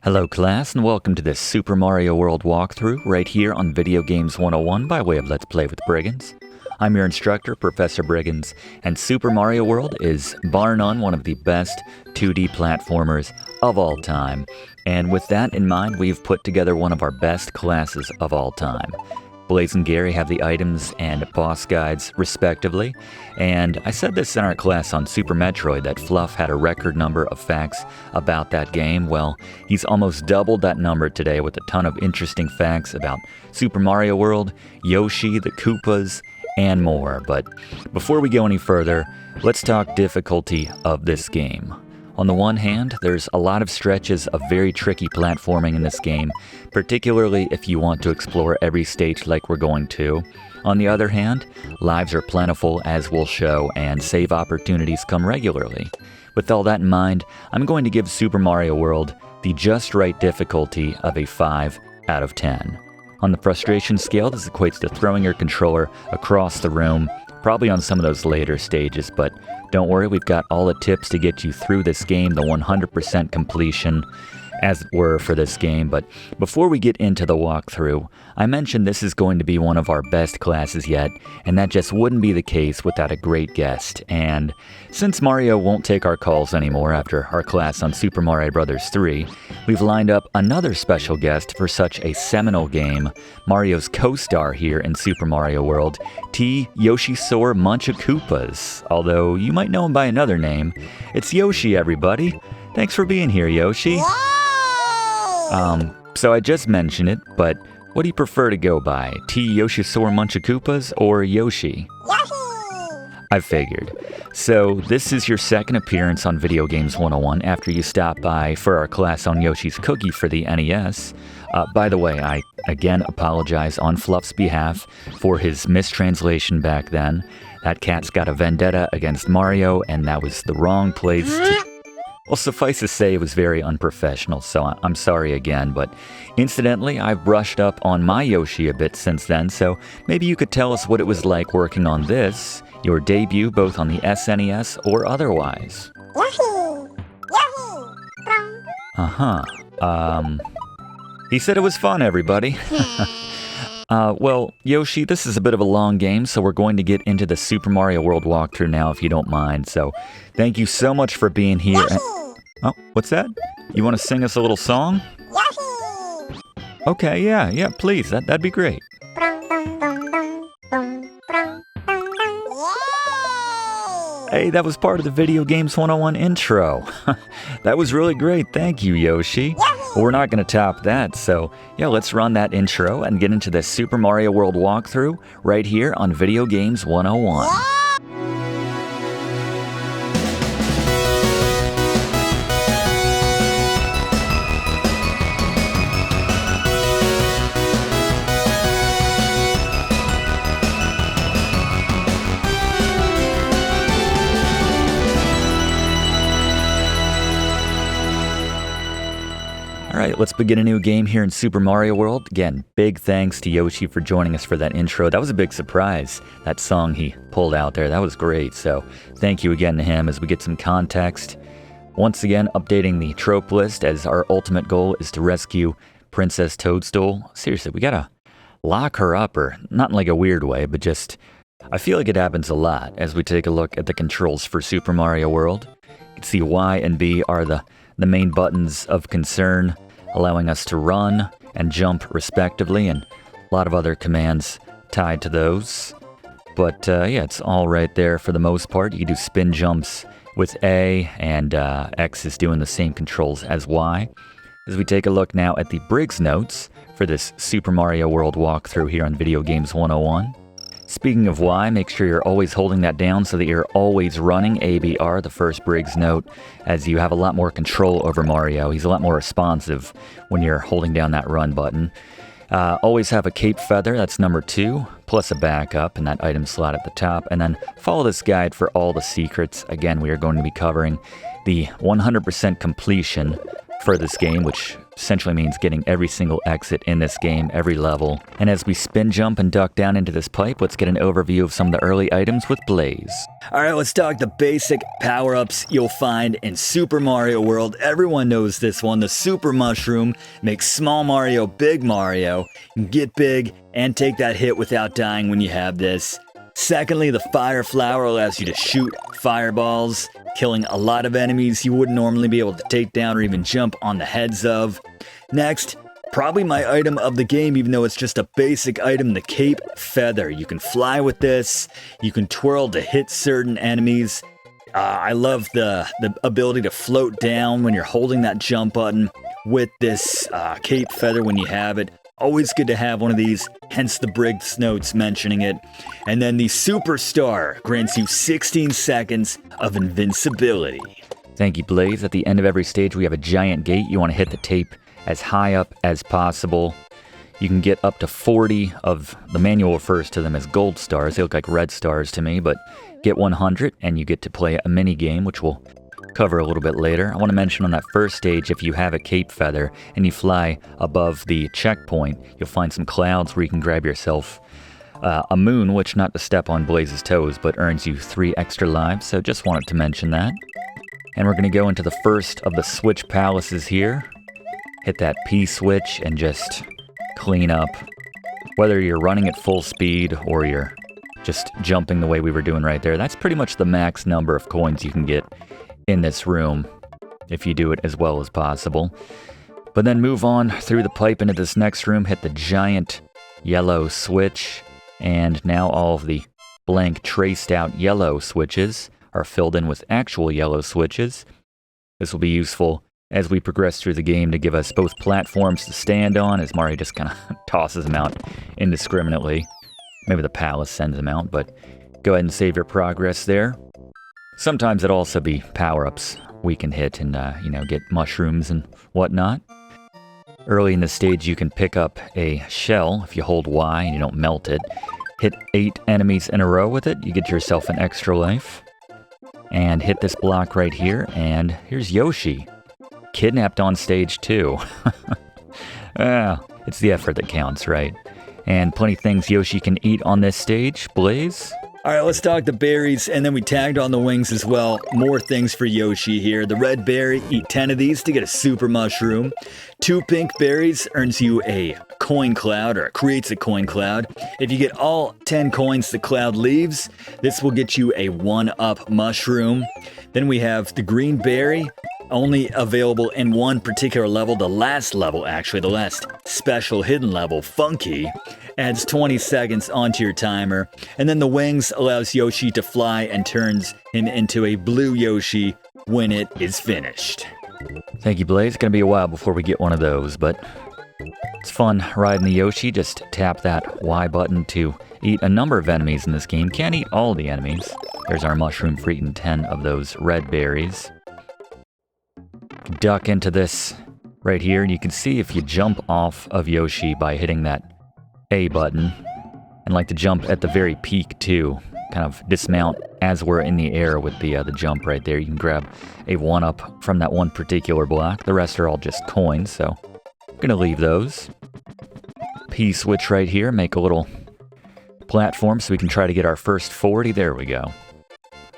Hello class and welcome to this Super Mario World walkthrough right here on Video Games 101 by way of Let's Play with Briggins. I'm your instructor, Professor Briggins, and Super Mario World is bar none one of the best 2D platformers of all time. And with that in mind, we've put together one of our best classes of all time. Blaze and Gary have the items and boss guides, respectively, and I said this in our class on Super Metroid that Fluff had a record number of facts about that game. Well, he's almost doubled that number today with a ton of interesting facts about Super Mario World, Yoshi, the Koopas, and more. But before we go any further, let's talk difficulty of this game. On the one hand, there's a lot of stretches of very tricky platforming in this game, particularly if you want to explore every stage like we're going to. On the other hand, lives are plentiful, as we'll show, and save opportunities come regularly. With all that in mind, I'm going to give Super Mario World the just right difficulty of a 5 out of 10. On the frustration scale, this equates to throwing your controller across the room, probably on some of those later stages, but don't worry, we've got all the tips to get you through this game, the 100% completion, as it were, for this game. But before we get into the walkthrough, I mentioned this is going to be one of our best classes yet, and that just wouldn't be the case without a great guest. And since Mario won't take our calls anymore after our class on Super Mario Bros. 3, we've lined up another special guest for such a seminal game, Mario's co-star here in Super Mario World, Yoshi Koopas. Although you might know him by another name. It's Yoshi, everybody. Thanks for being here, Yoshi. So I just mentioned it, but what do you prefer to go by? Yoshi Koopas or Yoshi? Yoshi! I figured. So this is your second appearance on Video Games 101 after you stopped by for our class on Yoshi's Cookie for the NES. By the way, I again apologize on Fluff's behalf for his mistranslation back then. That cat's got a vendetta against Mario, and that was the wrong place to... Well, suffice to say, it was very unprofessional, so I'm sorry again, but incidentally, I've brushed up on my Yoshi a bit since then, so maybe you could tell us what it was like working on this, your debut both on the SNES or otherwise. Yoshi! Yoshi! He said it was fun, everybody. Well, Yoshi, this is a bit of a long game, so we're going to get into the Super Mario World walkthrough now, if you don't mind. So, thank you so much for being here. Yoshi! Oh, what's that? You want to sing us a little song? Yoshi! Okay, yeah, please. That'd be great. Hey, that was part of the Video Games 101 intro. That was really great. Thank you, Yoshi. We're not going to top that, so yeah, let's run that intro and get into the Super Mario World walkthrough right here on Video Games 101. Alright, let's begin a new game here in Super Mario World. Again, big thanks to Yoshi for joining us for that intro. That was a big surprise, that song he pulled out there. That was great, so thank you again to him as we get some context. Once again, updating the trope list as our ultimate goal is to rescue Princess Toadstool. Seriously, we gotta lock her up, or not in like a weird way, but just, I feel like it happens a lot as we take a look at the controls for Super Mario World. You can see Y and B are the main buttons of concern, allowing us to run and jump respectively, and a lot of other commands tied to those. But yeah, it's all right there for the most part. You can do spin jumps with A, and X is doing the same controls as Y. As we take a look now at the Briggs notes for this Super Mario World walkthrough here on Video Games 101. Speaking of Y, make sure you're always holding that down so that you're always running ABR, the first Briggs note, as you have a lot more control over Mario. He's a lot more responsive when you're holding down that run button. Always have a cape feather, that's number 2, plus a backup in that item slot at the top. And then follow this guide for all the secrets. Again, we are going to be covering the 100% completion for this game, which essentially means getting every single exit in this game, every level. And as we spin jump and duck down into this pipe, let's get an overview of some of the early items with Blaze. Alright, let's talk the basic power-ups you'll find in Super Mario World. Everyone knows this one. The Super Mushroom makes Small Mario Big Mario. You can get big and take that hit without dying when you have this. Secondly, the Fire Flower allows you to shoot fireballs, killing a lot of enemies you wouldn't normally be able to take down or even jump on the heads of. Next, probably my item of the game, even though it's just a basic item, the Cape Feather. You can fly with this, you can twirl to hit certain enemies. I love the ability to float down when you're holding that jump button with this Cape Feather when you have it. Always good to have one of these, hence the Briggs notes mentioning it. And then the Superstar grants you 16 seconds of invincibility. Thank you, Blaze. At the end of every stage, we have a giant gate. You want to hit the tape as high up as possible. You can get up to 40 of, the manual refers to them as gold stars. They look like red stars to me, but get 100 and you get to play a mini game, which we'll cover a little bit later. I want to mention on that first stage, if you have a Cape Feather and you fly above the checkpoint, you'll find some clouds where you can grab yourself a moon, which, not to step on Blaze's toes, but earns you 3 extra lives, so just wanted to mention that. And we're going to go into the first of the Switch Palaces here. Hit that P switch and just clean up. Whether you're running at full speed or you're just jumping the way we were doing right there, that's pretty much the max number of coins you can get in this room if you do it as well as possible. But then move on through the pipe into this next room, hit the giant yellow switch, and now all of the blank traced out yellow switches are filled in with actual yellow switches. This will be useful as we progress through the game to give us both platforms to stand on, as Mario just kind of tosses them out indiscriminately. Maybe the palace sends them out, but go ahead and save your progress there. Sometimes it'll also be power-ups we can hit and, get mushrooms and whatnot. Early in the stage, you can pick up a shell if you hold Y and you don't melt it. Hit 8 enemies in a row with it, you get yourself an extra life. And hit this block right here, and here's Yoshi. Kidnapped on stage 2. It's the effort that counts, right? And plenty of things Yoshi can eat on this stage. Blaze? Alright, let's talk the berries, and then we tagged on the wings as well. More things for Yoshi here. The red berry, eat 10 of these to get a super mushroom. 2 pink berries earns you a coin cloud, or creates a coin cloud. If you get all 10 coins the cloud leaves, this will get you a 1-up mushroom. Then we have the green berry, only available in one particular level, the last level actually, the last special hidden level, Funky. Adds 20 seconds onto your timer. And then the wings allows Yoshi to fly and turns him into a blue Yoshi when it is finished. Thank you, Blaze. It's going to be a while before we get one of those, but it's fun riding the Yoshi. Just tap that Y button to eat a number of enemies in this game. Can't eat all the enemies. There's our mushroom for eating 10 of those red berries. Duck into this right here, and you can see if you jump off of Yoshi by hitting that A button, and like to jump at the very peak too, kind of dismount as we're in the air with the jump right there. You can grab a 1-up from that one particular block. The rest are all just coins, so I'm gonna leave those. P switch right here, make a little platform so we can try to get our first 40. There we go.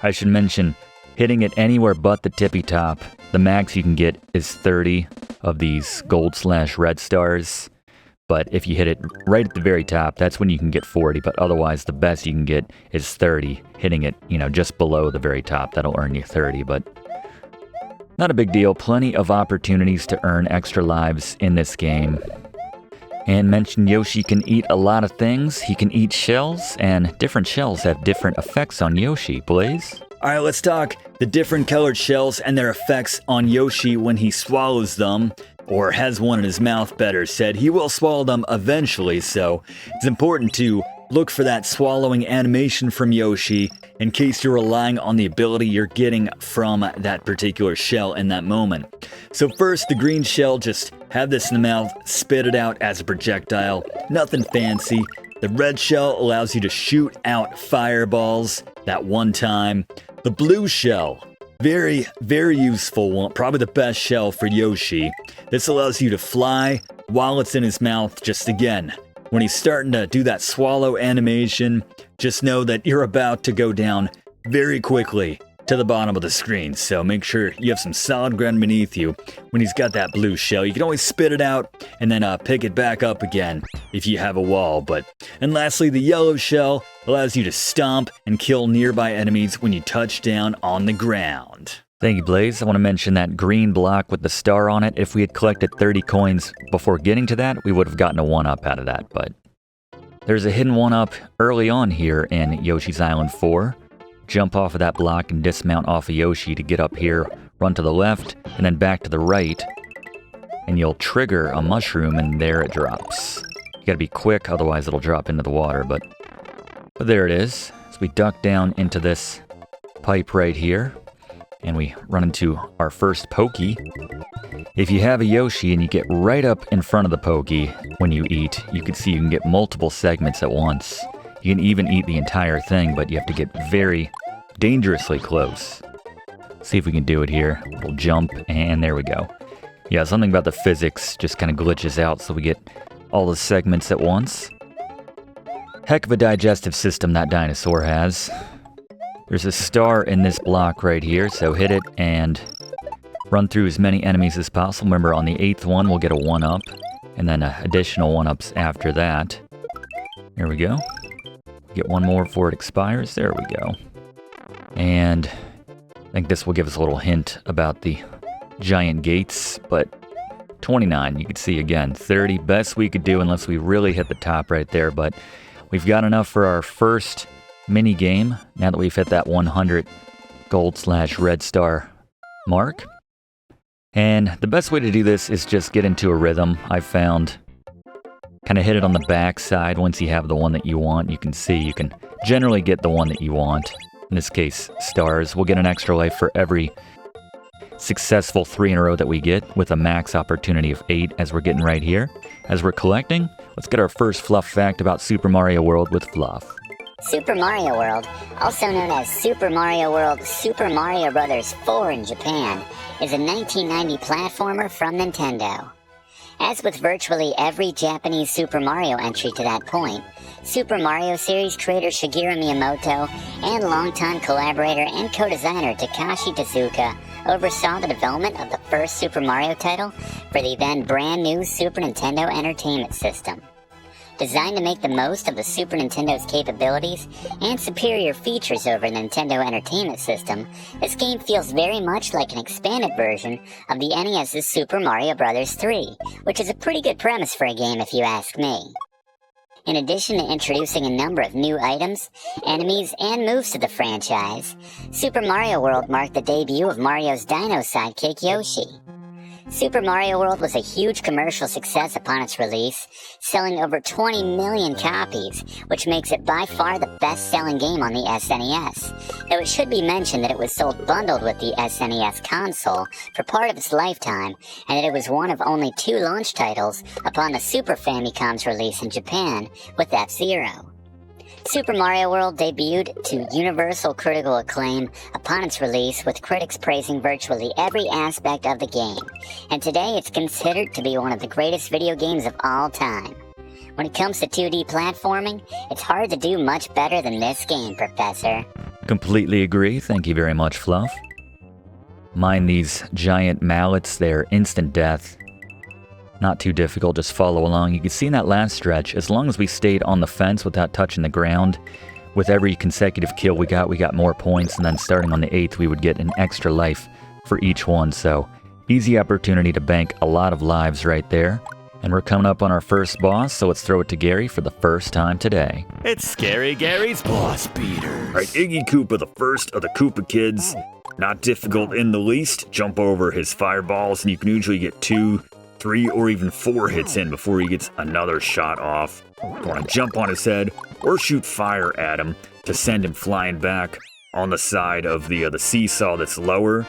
I should mention, hitting it anywhere but the tippy top, the max you can get is 30 of these gold/red stars. But if you hit it right at the very top, that's when you can get 40. But otherwise, the best you can get is 30. Hitting it, just below the very top, that'll earn you 30. But not a big deal. Plenty of opportunities to earn extra lives in this game. And mention Yoshi can eat a lot of things. He can eat shells, and different shells have different effects on Yoshi. Blaze? Alright, let's talk the different colored shells and their effects on Yoshi when he swallows them. Or has one in his mouth, better said. He will swallow them eventually, so it's important to look for that swallowing animation from Yoshi in case you're relying on the ability you're getting from that particular shell in that moment. So first, the green shell, just have this in the mouth, spit it out as a projectile. Nothing fancy. The red shell allows you to shoot out fireballs that one time. The blue shell, Very, very useful one. Probably the best shell for Yoshi. This allows you to fly while it's in his mouth. Just again, when he's starting to do that swallow animation, just know that you're about to go down very quickly to the bottom of the screen. So make sure you have some solid ground beneath you when he's got that blue shell. You can always spit it out and then pick it back up again if you have a wall. And lastly, the yellow shell allows you to stomp and kill nearby enemies when you touch down on the ground. Thank you, Blaze. I want to mention that green block with the star on it. If we had collected 30 coins before getting to that, we would have gotten a 1-up out of that. But there's a hidden 1-up early on here in Yoshi's Island 4. Jump off of that block and dismount off of Yoshi to get up here, run to the left, and then back to the right, and you'll trigger a mushroom, and there it drops. You gotta be quick, otherwise it'll drop into the water, but there it is. So we duck down into this pipe right here, and we run into our first Pokey. If you have a Yoshi and you get right up in front of the Pokey when you eat, you can see you can get multiple segments at once. You can even eat the entire thing, but you have to get very dangerously close. See if we can do it here. We'll jump, and there we go. Yeah, something about the physics just kind of glitches out, so we get all the segments at once. Heck of a digestive system that dinosaur has. There's a star in this block right here, so hit it and run through as many enemies as possible. Remember, on the 8th one, we'll get a 1-up, and then additional 1-ups after that. There we go. Get one more before it expires. There we go. And I think this will give us a little hint about the giant gates, but 29, you can see again, 30, best we could do unless we really hit the top right there, but we've got enough for our first mini game now that we've hit that 100 gold/red star mark. And the best way to do this is just get into a rhythm. I've found kind of hit it on the back side. Once you have the one that you want, you can see you can generally get the one that you want. In this case, stars. We'll get an extra life for every successful 3 in a row that we get, with a max opportunity of 8 as we're getting right here. As we're collecting, let's get our first Fluff fact about Super Mario World with Fluff. Super Mario World, also known as Super Mario World Super Mario Bros. 4 in Japan, is a 1990 platformer from Nintendo. As with virtually every Japanese Super Mario entry to that point, Super Mario series creator Shigeru Miyamoto and longtime collaborator and co-designer Takashi Tezuka oversaw the development of the first Super Mario title for the then brand new Super Nintendo Entertainment System. Designed to make the most of the Super Nintendo's capabilities and superior features over the Nintendo Entertainment System, this game feels very much like an expanded version of the NES's Super Mario Bros. 3, which is a pretty good premise for a game if you ask me. In addition to introducing a number of new items, enemies, and moves to the franchise, Super Mario World marked the debut of Mario's dino sidekick Yoshi. Super Mario World was a huge commercial success upon its release, selling over 20 million copies, which makes it by far the best-selling game on the SNES, though it should be mentioned that it was sold bundled with the SNES console for part of its lifetime, and that it was one of only 2 launch titles upon the Super Famicom's release in Japan with F-Zero. Super Mario World debuted to universal critical acclaim upon its release, with critics praising virtually every aspect of the game, and today it's considered to be one of the greatest video games of all time. When it comes to 2D platforming, it's hard to do much better than this game, Professor. Completely agree. Thank you very much, Fluff. Mind these giant mallets, they're instant death. Not too difficult, just follow along. You can see in that last stretch, as long as we stayed on the fence without touching the ground, with every consecutive kill we got more points, and then starting on the 8th, we would get an extra life for each one. So, easy opportunity to bank a lot of lives right there. And we're coming up on our first boss, so let's throw it to Gary for the first time today. It's Scary Gary's Boss Beaters. Alright, Iggy Koopa, the first of the Koopa Kids. Not difficult in the least. Jump over his fireballs, and you can usually get 2, 3, or even 4 hits in before he gets another shot off. You want to jump on his head or shoot fire at him to send him flying back on the side of the seesaw that's lower.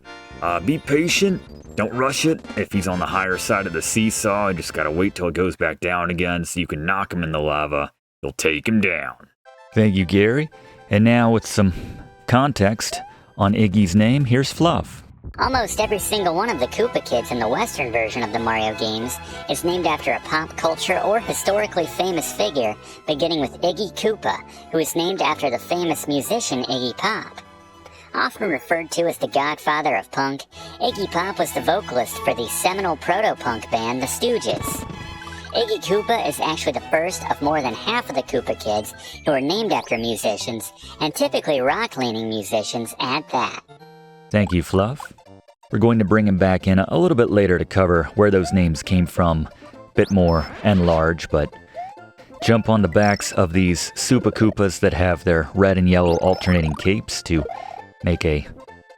Be patient, don't rush it. If he's on the higher side of the seesaw, you just gotta wait till it goes back down again so you can knock him in the lava. You'll take him down. Thank you, Gary. And now with some context On Iggy's name, here's Fluff. Almost every single one of the Koopa Kids in the Western version of the Mario games is named after a pop culture or historically famous figure, beginning with Iggy Koopa, who is named after the famous musician Iggy Pop. Often referred to as the godfather of punk, Iggy Pop was the vocalist for the seminal proto-punk band The Stooges. Iggy Koopa is actually the first of more than half of the Koopa Kids who are named after musicians, and typically rock-leaning musicians at that. Thank you, Fluff. We're going to bring him back in a little bit later to cover where those names came from, a bit more and large, but jump on the backs of these Super Koopas that have their red and yellow alternating capes to make a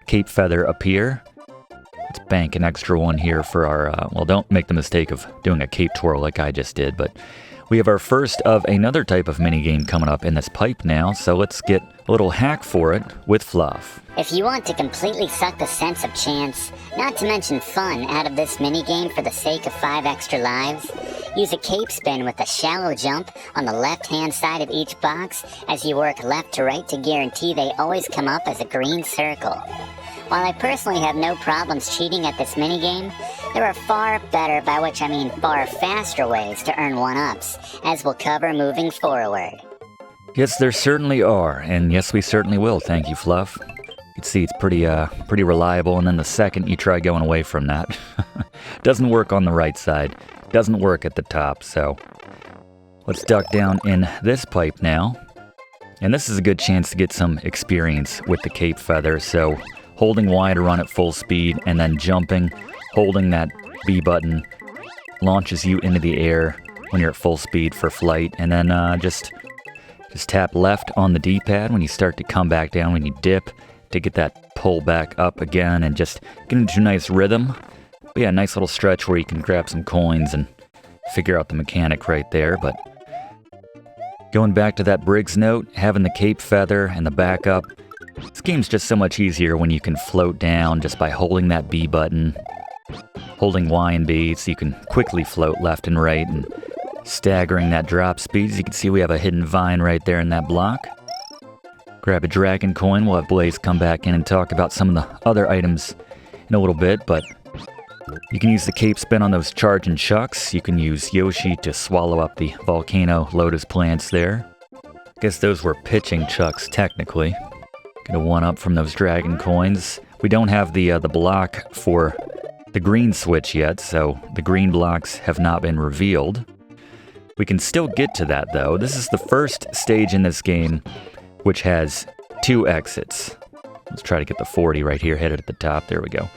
cape feather appear. Let's bank an extra one here for our, well, don't make the mistake of doing a cape twirl like I just did, but we have our first of another type of minigame coming up in this pipe now, so let's get a little hack for it with Fluff. If you want to completely suck the sense of chance, not to mention fun, out of this minigame for the sake of 5 extra lives, use a cape spin with a shallow jump on the left-hand side of each box as you work left to right to guarantee they always come up as a green circle. While I personally have no problems cheating at this minigame, there are far better, by which I mean far faster ways to earn 1-ups, as we'll cover moving forward. Yes, there certainly are, and yes, we certainly will. Thank you, Fluff. You can see it's pretty reliable, and then the second you try going away from that, doesn't work on the right side, doesn't work at the top, so let's duck down in this pipe now. And this is a good chance to get some experience with the cape feather, so holding Y to run at full speed, and then jumping, holding that B button, launches you into the air when you're at full speed for flight, and then just tap left on the D-pad when you start to come back down, when you dip, to get that pull back up again, and just get into a nice rhythm. But yeah, nice little stretch where you can grab some coins and figure out the mechanic right there, but going back to that Briggs note, having the cape feather and the backup, this game's just so much easier when you can float down just by holding that B button, holding Y and B so you can quickly float left and right, and staggering that drop speed. As you can see, we have a hidden vine right there in that block. Grab a dragon coin. We'll have Blaze come back in and talk about some of the other items in a little bit, but you can use the cape spin on those charge and chucks. You can use Yoshi to swallow up the volcano lotus plants there. I guess those were pitching chucks, technically. Get a 1-up from those dragon coins. We don't have the block for the green switch yet, so the green blocks have not been revealed. We can still get to that, though. This is the first stage in this game which has 2 exits. Let's try to get the 40 right here, hit it at the top. There we go.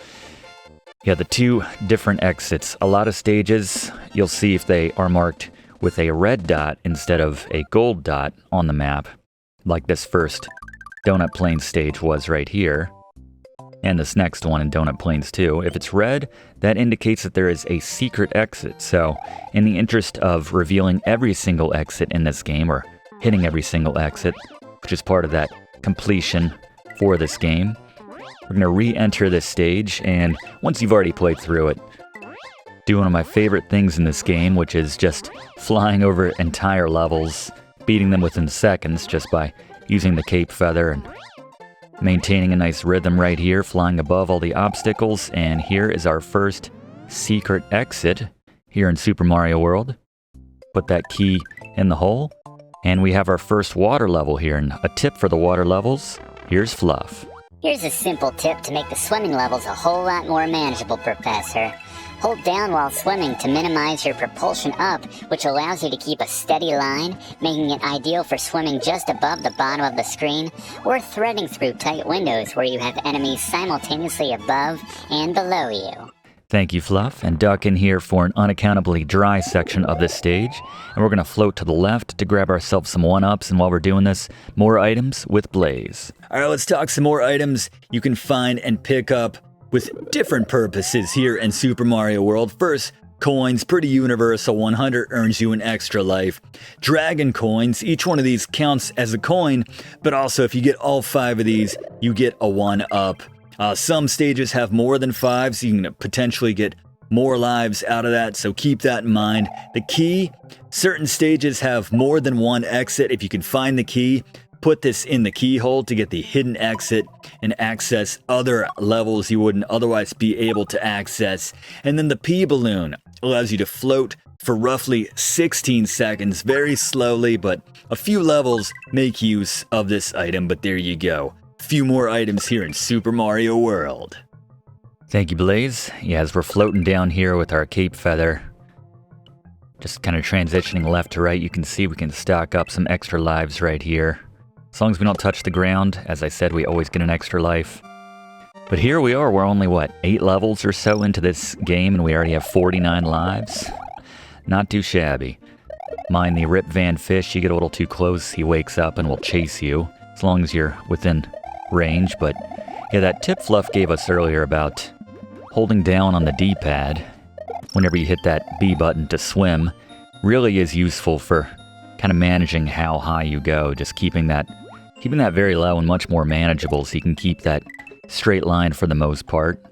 Yeah, the 2 different exits. A lot of stages, you'll see if they are marked with a red dot instead of a gold dot on the map, like this first Donut Plains stage was right here, and this next one in Donut Plains 2. If it's red, that indicates that there is a secret exit. So, in the interest of revealing every single exit in this game, or hitting every single exit, which is part of that completion for this game, we're going to re-enter this stage, and once you've already played through it, do one of my favorite things in this game, which is just flying over entire levels, beating them within seconds just by using the cape feather and maintaining a nice rhythm right here, flying above all the obstacles. And here is our first secret exit here in Super Mario World. Put that key in the hole, and we have our first water level here. And a tip for the water levels, here's Fluff. Here's a simple tip to make the swimming levels a whole lot more manageable, Professor. Hold down while swimming to minimize your propulsion up, which allows you to keep a steady line, making it ideal for swimming just above the bottom of the screen, or threading through tight windows where you have enemies simultaneously above and below you. Thank you, Fluff, and duck in here for an unaccountably dry section of this stage, and we're going to float to the left to grab ourselves some 1-ups, and while we're doing this, more items with Blaze. Alright, let's talk some more items you can find and pick up with different purposes here in Super Mario World. First, coins, pretty universal. 100 earns you an extra life. Dragon coins, each one of these counts as a coin, but also if you get all 5 of these, you get a 1-up. Some stages have more than 5, so you can potentially get more lives out of that, so keep that in mind. The key, certain stages have more than 1 exit. If you can find the key, put this in the keyhole to get the hidden exit and access other levels you wouldn't otherwise be able to access. And then the P balloon allows you to float for roughly 16 seconds, very slowly, but a few levels make use of this item, but there you go. A few more items here in Super Mario World. Thank you, Blaze. Yeah, as we're floating down here with our cape feather, just kind of transitioning left to right, you can see we can stock up some extra lives right here. As long as we don't touch the ground, as I said, we always get an extra life. But here we are, we're only, 8 levels or so into this game, and we already have 49 lives. Not too shabby. Mind the Rip Van Fish, you get a little too close, he wakes up and will chase you, as long as you're within range. But yeah, that tip Fluff gave us earlier about holding down on the D-pad whenever you hit that B button to swim really is useful for kind of managing how high you go, just keeping that very low and much more manageable so you can keep that straight line for the most part.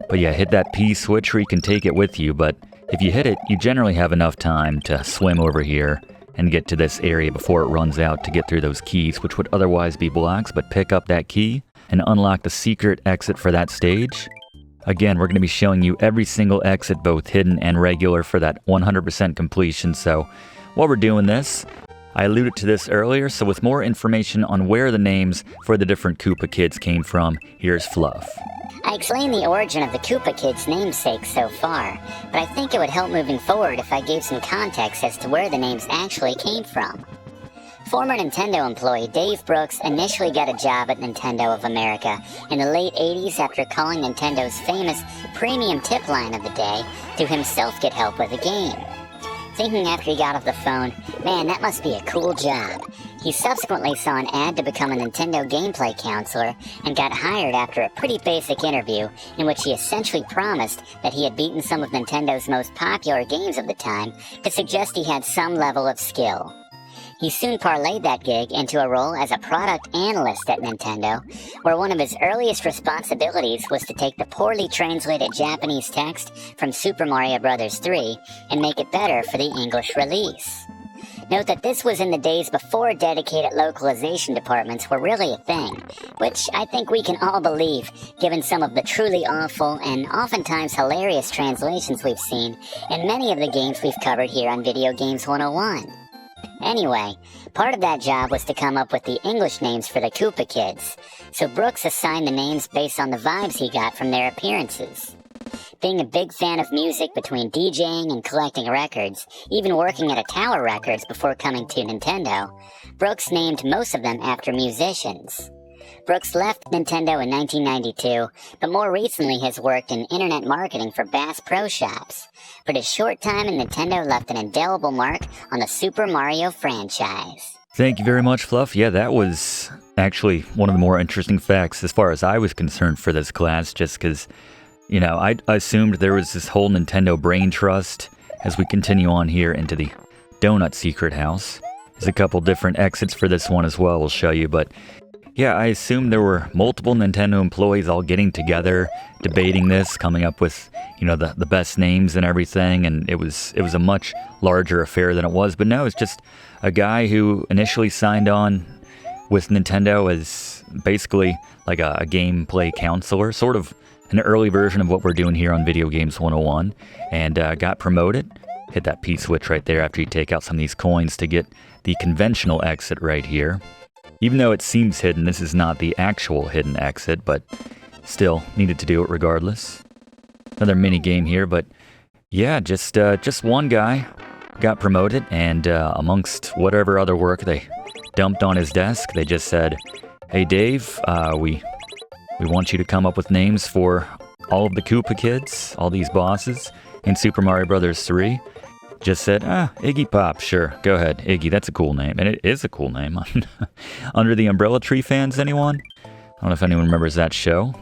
But yeah, hit that P switch where you can take it with you, but if you hit it, you generally have enough time to swim over here and get to this area before it runs out to get through those keys, which would otherwise be blocks, but pick up that key and unlock the secret exit for that stage. Again, we're going to be showing you every single exit, both hidden and regular, for that 100% completion. So while we're doing this, I alluded to this earlier, so with more information on where the names for the different Koopa Kids came from, here's Fluff. I explained the origin of the Koopa Kids' namesake so far, but I think it would help moving forward if I gave some context as to where the names actually came from. Former Nintendo employee Dave Brooks initially got a job at Nintendo of America in the late 80s after calling Nintendo's famous premium tip line of the day to himself get help with a game. Thinking after he got off the phone, man, that must be a cool job. He subsequently saw an ad to become a Nintendo gameplay counselor and got hired after a pretty basic interview in which he essentially promised that he had beaten some of Nintendo's most popular games of the time to suggest he had some level of skill. He soon parlayed that gig into a role as a product analyst at Nintendo, where one of his earliest responsibilities was to take the poorly translated Japanese text from Super Mario Bros. 3 and make it better for the English release. Note that this was in the days before dedicated localization departments were really a thing, which I think we can all believe, given some of the truly awful and oftentimes hilarious translations we've seen in many of the games we've covered here on Video Games 101. Anyway, part of that job was to come up with the English names for the Koopa Kids, so Brooks assigned the names based on the vibes he got from their appearances. Being a big fan of music between DJing and collecting records, even working at a Tower Records before coming to Nintendo, Brooks named most of them after musicians. Brooks left Nintendo in 1992, but more recently has worked in internet marketing for Bass Pro Shops. But his short time in Nintendo left an indelible mark on the Super Mario franchise. Thank you very much, Fluff. Yeah, that was actually one of the more interesting facts as far as I was concerned for this class, just because, I assumed there was this whole Nintendo brain trust as we continue on here into the Donut Secret House. There's a couple different exits for this one as well, we'll show you, but yeah, I assumed there were multiple Nintendo employees all getting together, debating this, coming up with, the best names and everything, and it was a much larger affair than it was. But no, it's just a guy who initially signed on with Nintendo as basically like a gameplay counselor, sort of an early version of what we're doing here on Video Games 101, and got promoted. Hit that P switch right there after you take out some of these coins to get the conventional exit right here. Even though it seems hidden, this is not the actual hidden exit, but still needed to do it regardless. Another mini game here, but yeah, just one guy got promoted, and amongst whatever other work they dumped on his desk, they just said, "Hey Dave, we want you to come up with names for all of the Koopa Kids, all these bosses in Super Mario Bros. 3. Just said, Iggy Pop, sure, go ahead, Iggy, that's a cool name. And it is a cool name. Under the Umbrella Tree fans, anyone? I don't know if anyone remembers that show.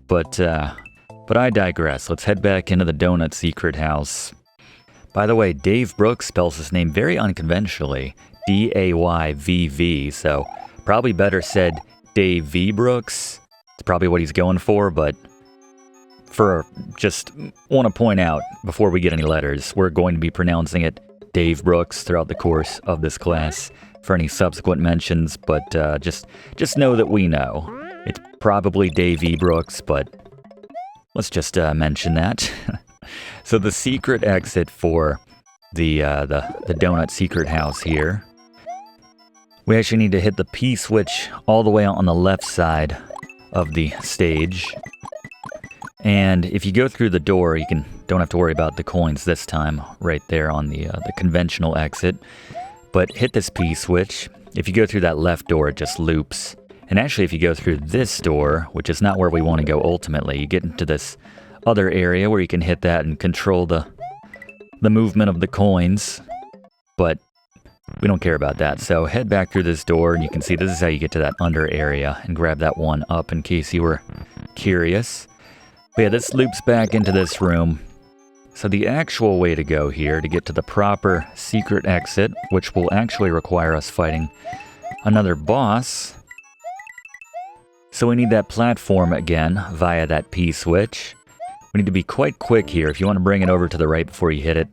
But I digress. Let's head back into the Donut Secret House. By the way, Dave Brooks spells his name very unconventionally, D-A-Y-V-V, so probably better said Dave V. Brooks. It's probably what he's going for, but just want to point out, before we get any letters, we're going to be pronouncing it Dave Brooks throughout the course of this class. for any subsequent mentions, but just know that we know. It's probably Dave E. Brooks, but let's just mention that. So the secret exit for the donut secret house here, we actually need to hit the P switch all the way out on the left side of the stage. And if you go through the door, you don't have to worry about the coins this time, right there on the conventional exit. But hit this P switch. If you go through that left door, it just loops. And actually, if you go through this door, which is not where we want to go ultimately, you get into this other area where you can hit that and control the movement of the coins. But we don't care about that. So head back through this door, and you can see this is how you get to that under area, and grab that one up in case you were curious. But yeah, this loops back into this room. So the actual way to go here to get to the proper secret exit, which will actually require us fighting another boss. So we need that platform again via that P switch. We need to be quite quick here. If you want to bring it over to the right before you hit it,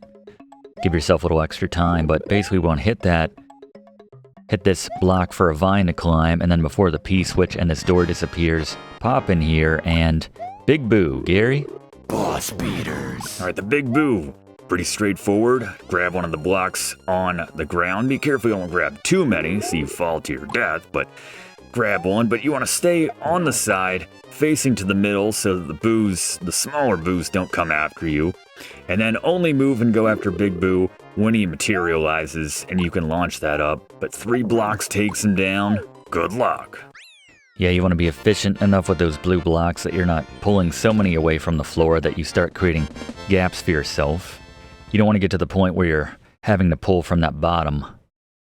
give yourself a little extra time. But basically we want to hit this block for a vine to climb, and then before the P switch and this door disappears, pop in here and Big Boo. Gary? Boss beaters. All right, the Big Boo. Pretty straightforward. Grab one of the blocks on the ground. Be careful you don't grab too many so you fall to your death, but grab one. But you want to stay on the side, facing to the middle so that the smaller boos don't come after you. And then only move and go after Big Boo when he materializes, and you can launch that up. But 3 blocks takes him down. Good luck. Yeah, you want to be efficient enough with those blue blocks that you're not pulling so many away from the floor that you start creating gaps for yourself. You don't want to get to the point where you're having to pull from that bottom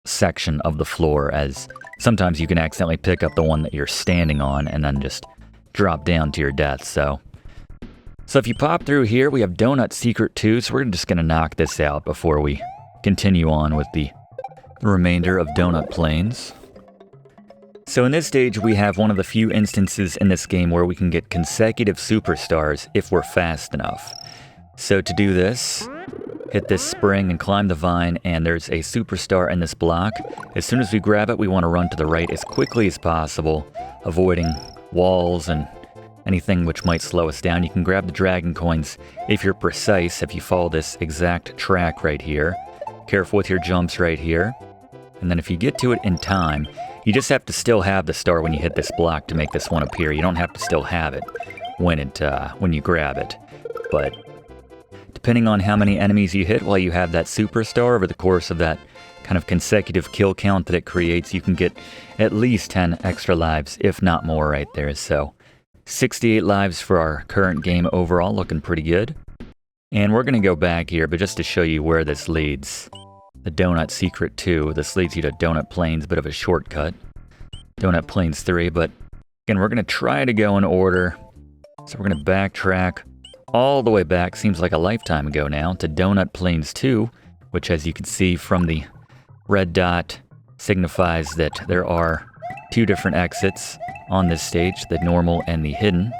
section of the floor, as sometimes you can accidentally pick up the one that you're standing on and then just drop down to your death. So if you pop through here, we have Donut Secret 2, so we're just going to knock this out before we continue on with the remainder of Donut Plains. So in this stage, we have one of the few instances in this game where we can get consecutive superstars if we're fast enough. So to do this, hit this spring and climb the vine, and there's a superstar in this block. As soon as we grab it, we want to run to the right as quickly as possible, avoiding walls and anything which might slow us down. You can grab the dragon coins if you're precise, if you follow this exact track right here. Careful with your jumps right here. And then if you get to it in time, you just have to still have the star when you hit this block to make this one appear. You don't have to still have it when you grab it. But depending on how many enemies you hit while you have that superstar over the course of that kind of consecutive kill count that it creates, you can get at least 10 extra lives, if not more right there. So 68 lives for our current game overall, looking pretty good. And we're going to go back here, but just to show you where this leads. The Donut Secret 2, this leads you to Donut Plains, bit of a shortcut. Donut Plains 3, but again, we're going to try to go in order. So we're going to backtrack all the way back, seems like a lifetime ago now, to Donut Plains 2, which, as you can see from the red dot, signifies that there are 2 different exits on this stage, the normal and the hidden.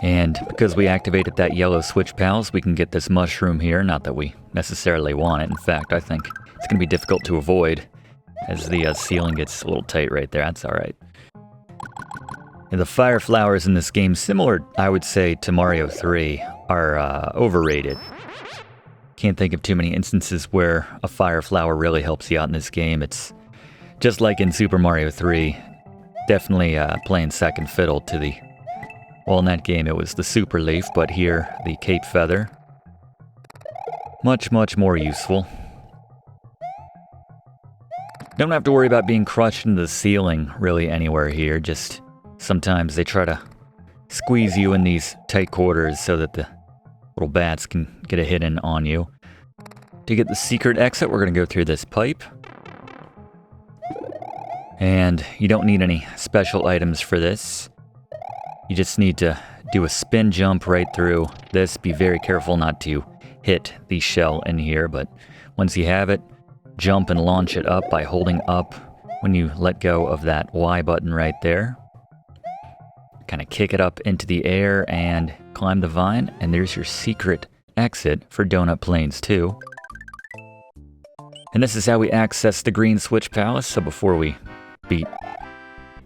And because we activated that yellow switch, pals, we can get this mushroom here. Not that we necessarily want it. In fact, I think it's going to be difficult to avoid as the ceiling gets a little tight right there. That's all right. And the fire flowers in this game, similar, I would say, to Mario 3, are overrated. Can't think of too many instances where a fire flower really helps you out in this game. It's just like in Super Mario 3, definitely playing second fiddle to the... Well, in that game it was the super leaf, but here, the cape feather. Much, much more useful. Don't have to worry about being crushed into the ceiling really anywhere here, just sometimes they try to squeeze you in these tight quarters so that the little bats can get a hit in on you. To get the secret exit, we're going to go through this pipe. And you don't need any special items for this. You just need to do a spin jump right through this. Be very careful not to hit the shell in here, but once you have it, jump and launch it up by holding up when you let go of that Y button right there. Kind of kick it up into the air and climb the vine, and there's your secret exit for Donut Plains 2. And this is how we access the Green Switch Palace. So before we beat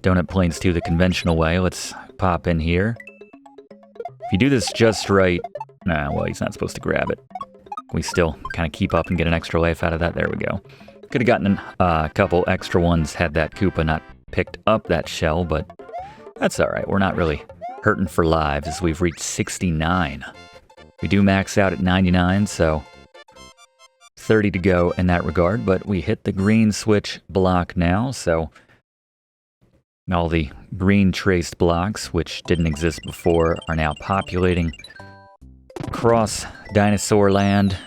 Donut Plains 2 the conventional way, let's pop in here. If you do this just right... Nah, well, he's not supposed to grab it. We still kind of keep up and get an extra life out of that. There we go. Could have gotten a couple extra ones had that Koopa not picked up that shell, but that's alright. We're not really hurting for lives as we've reached 69. We do max out at 99, so 30 to go in that regard, but we hit the green switch block now, so all the green traced blocks, which didn't exist before, are now populating across Dinosaur Land.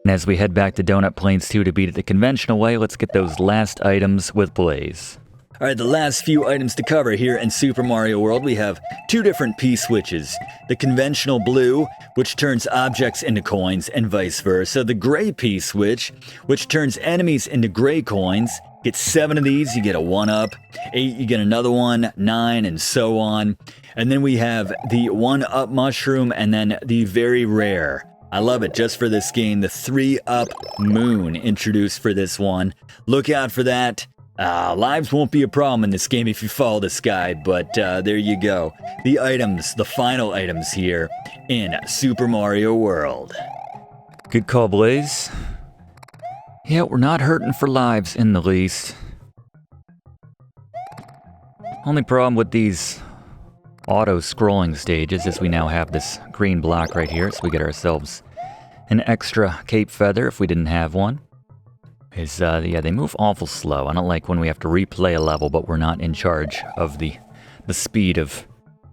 And as we head back to Donut Plains 2 to beat it the conventional way, let's get those last items with Blaze. Alright, the last few items to cover here in Super Mario World, we have two different P-switches. The conventional blue, which turns objects into coins, and vice versa. The gray P-switch, which turns enemies into gray coins. Get 7 of these, you get a 1-up. 8, you get another one. 9, and so on. And then we have the 1-up mushroom, and then the very rare, I love it just for this game, the 3-up moon introduced for this one. Look out for that. Lives won't be a problem in this game if you follow this guide, but there you go. The items, the final items here in Super Mario World. Good call, Blaze. Yeah, we're not hurting for lives in the least. Only problem with these auto-scrolling stages is we now have this green block right here, so we get ourselves an extra cape feather if we didn't have one. Yeah, they move awful slow. I don't like when we have to replay a level, but we're not in charge of the speed of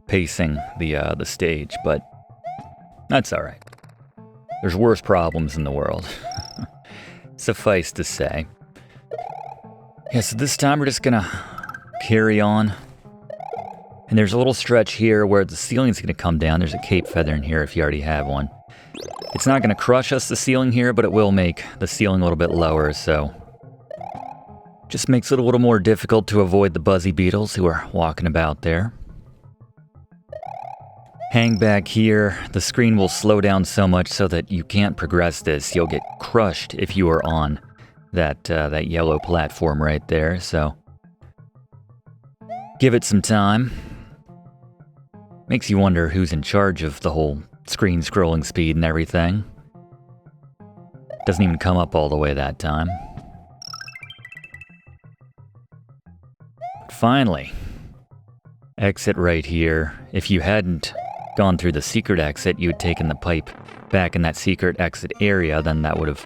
pacing the stage, but that's all right. There's worse problems in the world. Suffice to say. Yeah, so this time we're just gonna carry on. And there's a little stretch here where the ceiling's gonna come down. There's a cape feather in here if you already have one. It's not going to crush us, the ceiling here, but it will make the ceiling a little bit lower, so... just makes it a little more difficult to avoid the buzzy beetles who are walking about there. Hang back here. The screen will slow down so much so that you can't progress this. You'll get crushed if you are on that yellow platform right there, so... give it some time. Makes you wonder who's in charge of the whole screen scrolling speed and everything. Doesn't even come up all the way that time. But finally, exit right here. If you hadn't gone through the secret exit, you'd taken the pipe back in that secret exit area, then that would have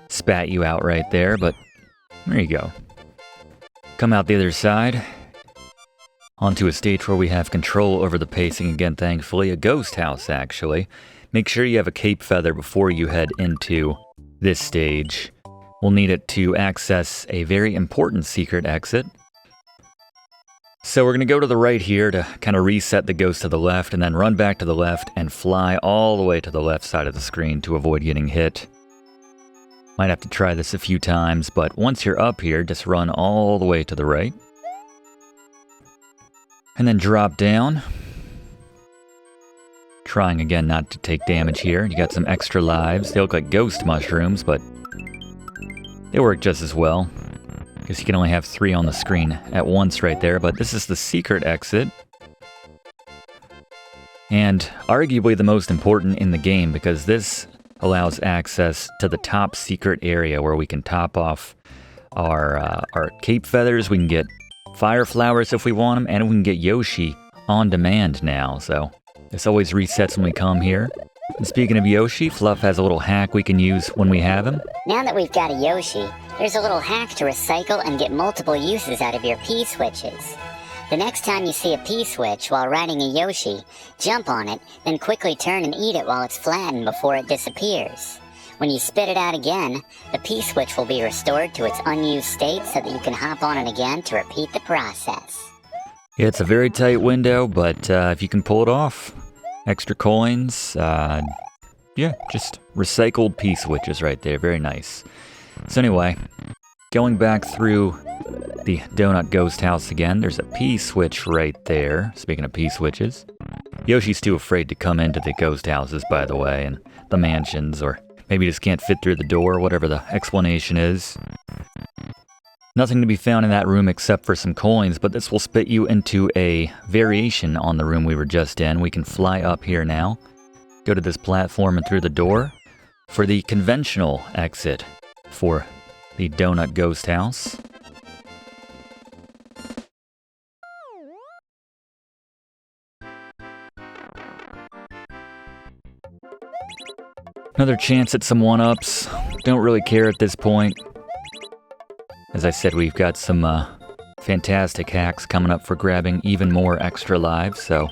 spat you out right there, but there you go. Come out the other side. Onto a stage where we have control over the pacing again, thankfully. A ghost house, actually. Make sure you have a cape feather before you head into this stage. We'll need it to access a very important secret exit. So we're going to go to the right here to kind of reset the ghost to the left, and then run back to the left and fly all the way to the left side of the screen to avoid getting hit. Might have to try this a few times, but once you're up here, just run all the way to the right. And then drop down. Trying again not to take damage here. You got some extra lives. They look like ghost mushrooms, but they work just as well. Guess you can only have 3 on the screen at once right there, but this is the secret exit. And arguably the most important in the game, because this allows access to the top secret area where we can top off our cape feathers. We can get fire flowers if we want them, and we can get Yoshi on demand now, so this always resets when we come here. And speaking of Yoshi, Fluff has a little hack we can use when we have him. Now that we've got a Yoshi, there's a little hack to recycle and get multiple uses out of your P-switches. The next time you see a P-switch while riding a Yoshi, jump on it, then quickly turn and eat it while it's flattened before it disappears. When you spit it out again, the P-switch will be restored to its unused state so that you can hop on it again to repeat the process. Yeah, it's a very tight window, but if you can pull it off, extra coins, yeah, just recycled P-switches right there, very nice. So anyway, going back through the Donut Ghost House again, there's a P-switch right there, speaking of P-switches. Yoshi's too afraid to come into the ghost houses, by the way, and the mansions, or Maybe you just can't fit through the door, whatever the explanation is. Nothing to be found in that room except for some coins, but this will spit you into a variation on the room we were just in. We can fly up here now, go to this platform and through the door for the conventional exit for the Donut Ghost House. Another chance at some one-ups. Don't really care at this point. As I said, we've got some fantastic hacks coming up for grabbing even more extra lives, so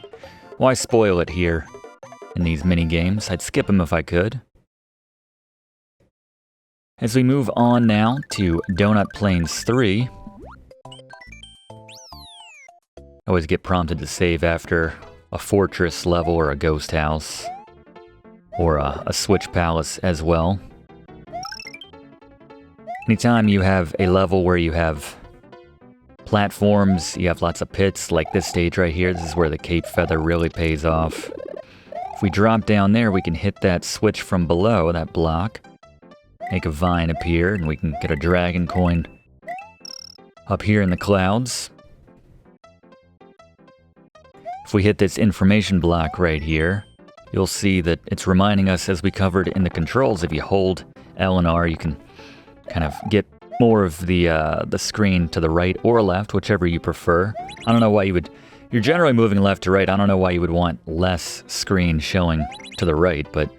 why spoil it here in these mini-games? I'd skip them if I could. As we move on now to Donut Plains 3, I always get prompted to save after a fortress level or a ghost house, or a switch palace as well. Anytime you have a level where you have platforms, you have lots of pits, like this stage right here, this is where the cape feather really pays off. If we drop down there, we can hit that switch from below, that block, make a vine appear, and we can get a dragon coin up here in the clouds. If we hit this information block right here, you'll see that it's reminding us, as we covered in the controls, if you hold L and R, you can kind of get more of the screen to the right or left, whichever you prefer. I don't know why you would... You're generally moving left to right. I don't know why you would want less screen showing to the right, but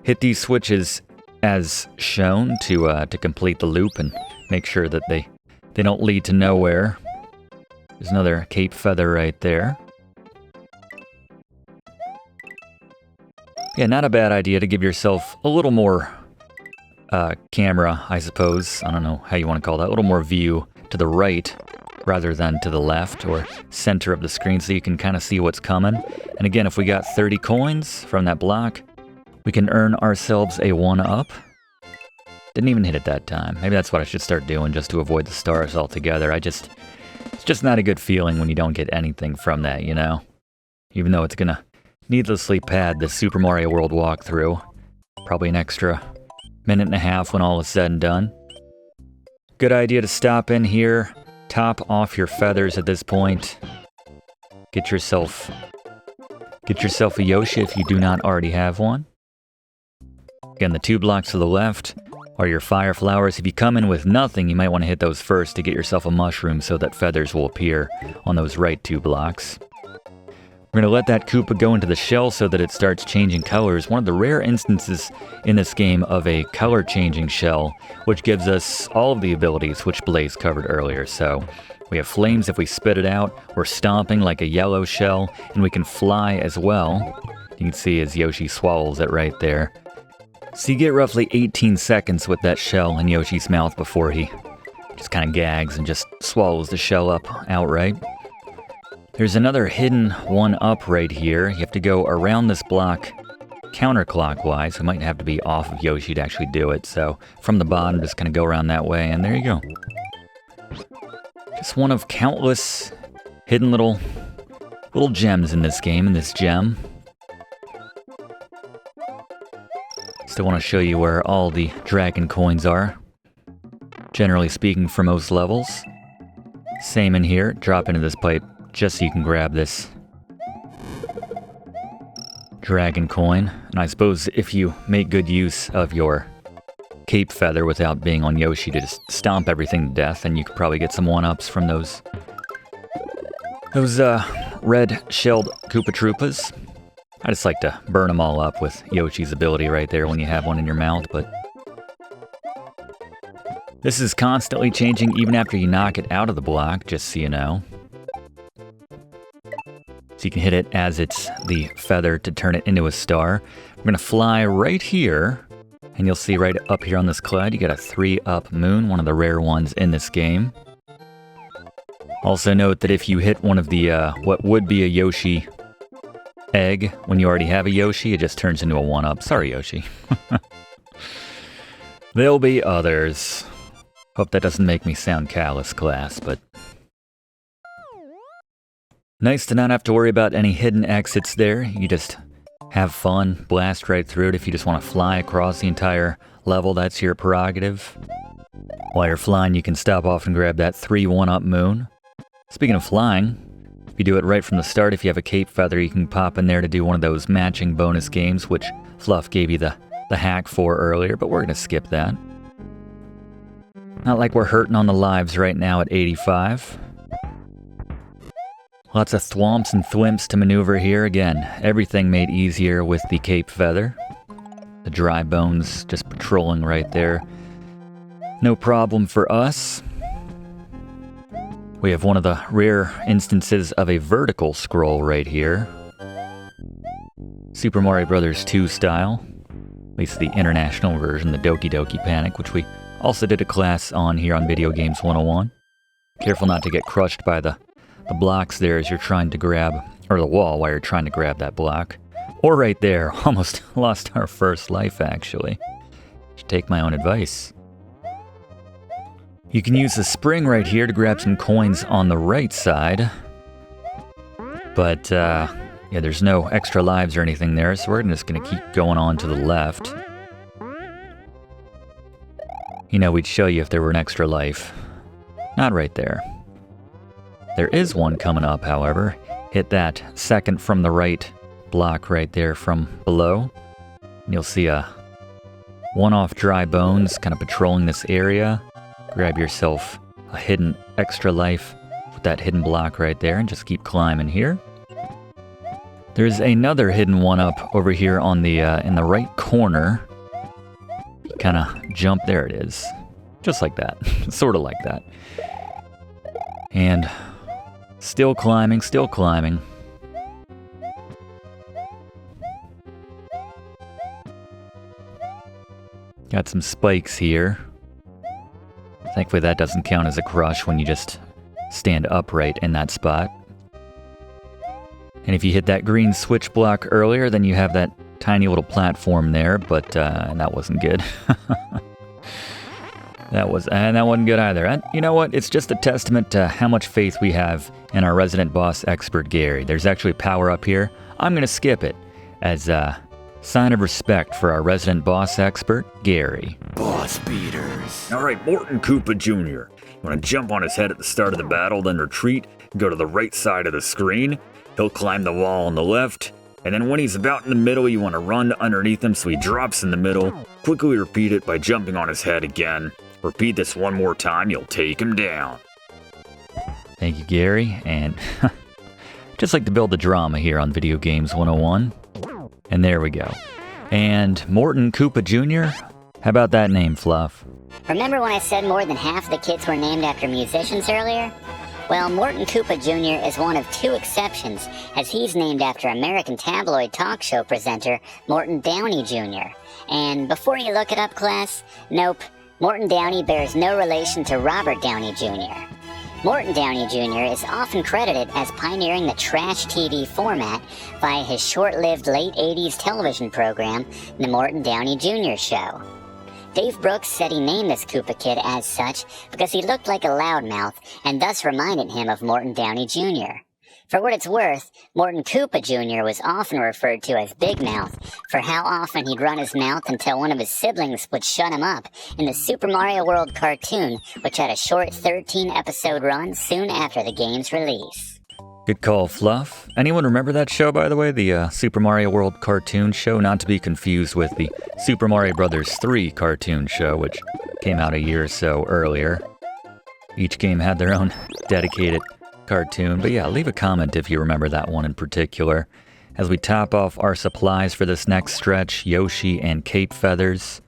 hit these switches as shown to complete the loop and make sure that they don't lead to nowhere. There's another cape feather right there. Yeah, not a bad idea to give yourself a little more camera, I suppose. I don't know how you want to call that. A little more view to the right rather than to the left or center of the screen so you can kind of see what's coming. And again, if we got 30 coins from that block, we can earn ourselves a 1-up. Didn't even hit it that time. Maybe that's what I should start doing just to avoid the stars altogether. It's just not a good feeling when you don't get anything from that, you know? Even though it's gonna needlessly pad the Super Mario World walkthrough. Probably an extra minute and a half when all is said and done. Good idea to stop in here, top off your feathers at this point. Get yourself a Yoshi if you do not already have one. Again, the 2 blocks to the left are your fire flowers. If you come in with nothing, you might want to hit those first to get yourself a mushroom so that feathers will appear on those right 2 blocks. We're going to let that Koopa go into the shell so that it starts changing colors. One of the rare instances in this game of a color-changing shell, which gives us all of the abilities which Blaze covered earlier. So we have flames if we spit it out, we're stomping like a yellow shell, and we can fly as well. You can see as Yoshi swallows it right there. So you get roughly 18 seconds with that shell in Yoshi's mouth before he just kind of gags and just swallows the shell up outright. There's another hidden 1-up right here. You have to go around this block counterclockwise. We might have to be off of Yoshi to actually do it. So from the bottom, just kind of go around that way, and there you go. Just one of countless hidden little gems in this game, in this gem. Still want to show you where all the dragon coins are. Generally speaking, for most levels. Same in here. Drop into this pipe just so you can grab this dragon coin. And I suppose if you make good use of your cape feather without being on Yoshi to just stomp everything to death, then you could probably get some 1-ups from those red-shelled Koopa Troopas. I just like to burn them all up with Yoshi's ability right there when you have one in your mouth, but this is constantly changing even after you knock it out of the block, just so you know. So you can hit it as it's the feather to turn it into a star. We're going to fly right here, and you'll see right up here on this cloud, you got a 3-up moon, one of the rare ones in this game. Also note that if you hit one of the, what would be a Yoshi egg, when you already have a Yoshi, it just turns into a 1-up. Sorry, Yoshi. There'll be others. Hope that doesn't make me sound callous, class, but nice to not have to worry about any hidden exits there. You just have fun, blast right through it. If you just want to fly across the entire level, that's your prerogative. While you're flying, you can stop off and grab that 3 1-up moon. Speaking of flying, if you do it right from the start, if you have a cape feather, you can pop in there to do one of those matching bonus games, which Fluff gave you the hack for earlier, but we're going to skip that. Not like we're hurting on the lives right now at 85. Lots of thwomps and thwimps to maneuver here. Again, everything made easier with the cape feather. The dry bones just patrolling right there. No problem for us. We have one of the rare instances of a vertical scroll right here. Super Mario Bros. 2 style. At least the international version, the Doki Doki Panic, which we also did a class on here on Video Games 101. Careful not to get crushed by the blocks there as you're trying to grab, or the wall while you're trying to grab that block. Or right there, almost lost our first life actually. Should take my own advice. You can use the spring right here to grab some coins on the right side. But, yeah, there's no extra lives or anything there, so we're just going to keep going on to the left. You know, we'd show you if there were an extra life. Not right there. There is one coming up, however. Hit that second from the right block right there from below. And you'll see a one-off dry bones kind of patrolling this area. Grab yourself a hidden extra life with that hidden block right there and just keep climbing here. There's another hidden one-up over here on the in the right corner. Kind of jump, there it is. Just like that. Sort of like that. And still climbing, still climbing. Got some spikes here. Thankfully that doesn't count as a crush when you just stand upright in that spot. And if you hit that green switch block earlier, then you have that tiny little platform there, but that wasn't good. That wasn't good either. And you know what? It's just a testament to how much faith we have in our resident boss expert, Gary. There's actually a power up here. I'm going to skip it as a sign of respect for our resident boss expert, Gary. Boss beaters. All right, Morton Koopa Jr. You want to jump on his head at the start of the battle, then retreat, go to the right side of the screen. He'll climb the wall on the left, and then when he's about in the middle, you want to run underneath him so he drops in the middle. Quickly repeat it by jumping on his head again. Repeat this one more time, you'll take him down. Thank you, Gary, and just like to build the drama here on Video Games 101. And there we go. And Morton Koopa Jr., how about that name, Fluff? Remember when I said more than half of the kids were named after musicians earlier? Well, Morton Koopa Jr. is one of 2 exceptions, as he's named after American tabloid talk show presenter Morton Downey Jr. And before you look it up, class, nope, Morton Downey bears no relation to Robert Downey Jr. Morton Downey Jr. is often credited as pioneering the trash TV format via his short-lived late 80s television program, The Morton Downey Jr. Show. Dave Brooks said he named this Koopa Kid as such because he looked like a loudmouth and thus reminded him of Morton Downey Jr. For what it's worth, Morton Koopa Jr. was often referred to as Big Mouth for how often he'd run his mouth until one of his siblings would shut him up in the Super Mario World cartoon, which had a short 13-episode run soon after the game's release. Good call, Fluff. Anyone remember that show, by the way? The Super Mario World cartoon show, not to be confused with the Super Mario Bros. 3 cartoon show, which came out a year or so earlier. Each game had their own dedicated cartoon, but yeah, leave a comment if you remember that one in particular. As we top off our supplies for this next stretch, Yoshi and Cape Feathers.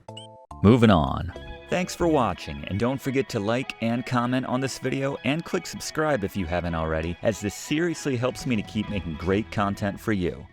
Moving on. Thanks for watching, and don't forget to like and comment on this video, and click subscribe if you haven't already, as this seriously helps me to keep making great content for you.